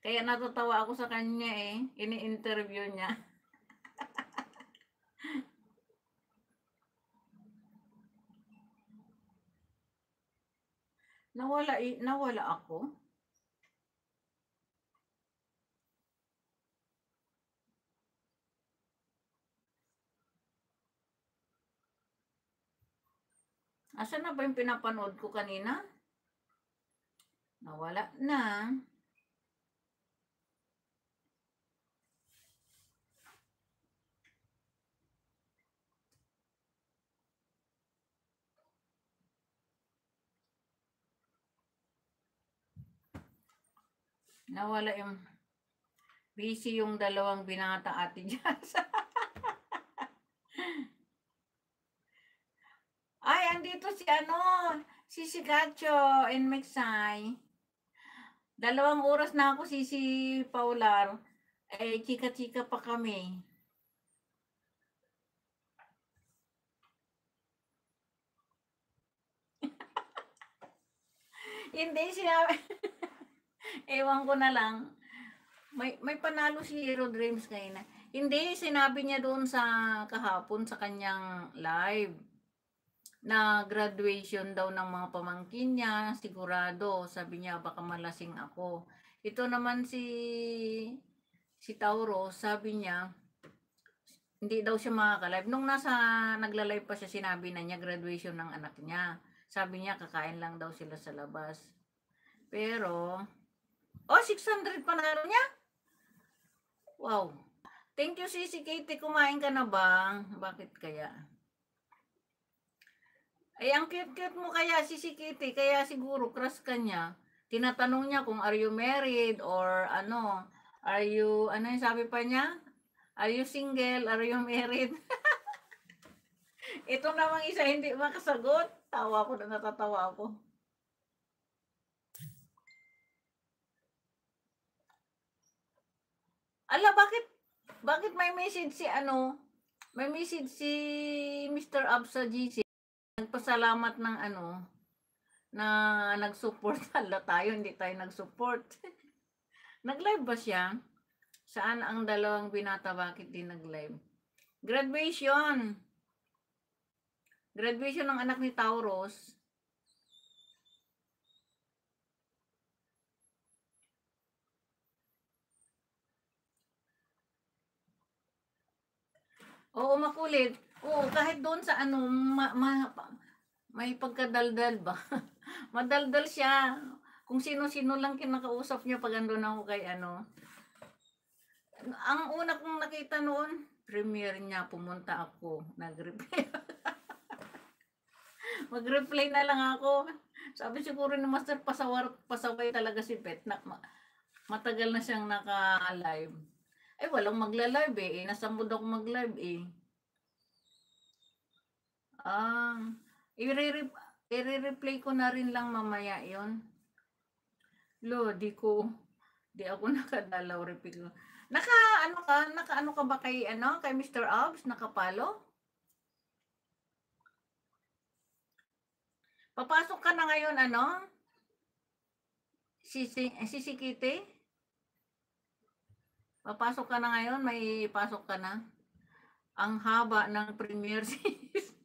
Kaya natatawa ako sa kanya eh. Ini-interview niya. Nawala ako. Asan na ba yung pinapanood ko kanina? Nawala na. Nawala yung busy yung dalawang binata ate dyan. Ay, andito si si Gacho and Mexay. 2 oras na ako si Paular. Eh, chika-chika pa kami. Hindi, sinabi. Ewan ko na lang. May panalo si Hero Dreams ngayon. Hindi, sinabi niya doon sa kahapon sa kanyang live na graduation daw ng mga pamangkin niya, sigurado. Sabi niya, baka malasing ako. Ito naman si Tauro, sabi niya, hindi daw siya makaka-live. Nung nagla-live pa siya, sinabi na niya, graduation ng anak niya. Sabi niya, kakain lang daw sila sa labas. Pero, 600 panalo niya? Wow. Thank you, Sisi Katie. Kumain ka na ba? Bakit kaya? Ay, ang cute-cute mo kaya, Sisi Kitty. Kaya siguro, crush ka niya. Tinatanong niya kung are you married or are you, ano yung sabi pa niya? Are you single? Are you married? Ito namang isa hindi makasagot. Tawa ko na natatawa ako. Ala, bakit may message may message si Mr. Ab sa GC. Nagpasalamat ng na nag-support. Hala, tayo hindi tayo nag-support. Nag-live ba siya? Saan ang dalawang binata, bakit di nag-live? Graduation. Graduation ng anak ni Tauros. Oo, makulit. Oo, kahit doon sa may pagkadaldal ba? Madaldal siya. Kung sino-sino lang kinakausap niya pag andun ako kay Ang una kong nakita noon, premiere niya, pumunta ako, nag-reply. Mag-reply na lang ako. Sabi siguro ni Master, pasaway talaga si Pet. Matagal na siyang naka-live. Ay, walang magla-live eh. Nasa mood ako mag-live eh. I-re-replay ko na rin lang mamaya yon. Di ako nakadalaw repeat ko. Naka ano ka ba kay kay Mr. Abs, nakapalo? Papasok ka na ngayon si Kitty? Papasok ka na ngayon, may pasok ka na. Ang haba ng premiere series.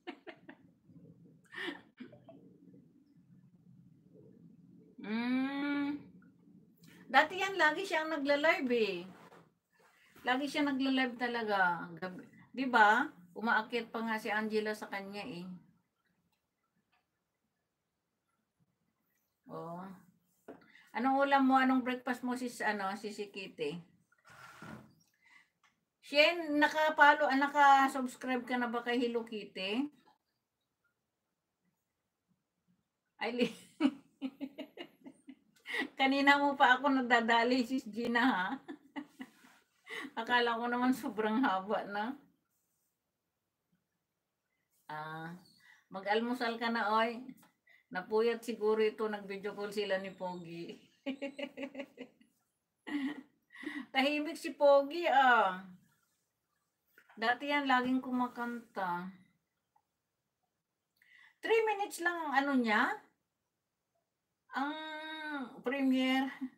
Dati yan, lagi siyang nagla-live eh. Lagi siya nagla-live talaga. Di ba? Umaakyat pa nga si Angela sa kanya eh. Oh. Anong ulam mo? Anong breakfast mo si Kitty? Shen, naka-subscribe ka na ba kay Hello Kitty? Ay, kanina mo pa ako nagdadali, sis Gina ha? Akala ko naman sobrang haba na. Mag-almusal ka na, oy. Napuyat siguro ito, nag-video call sila ni Pogi. Tahimik si Pogi Dati yan, laging kumakanta. 3 minutes lang ang niya. Ang premiere.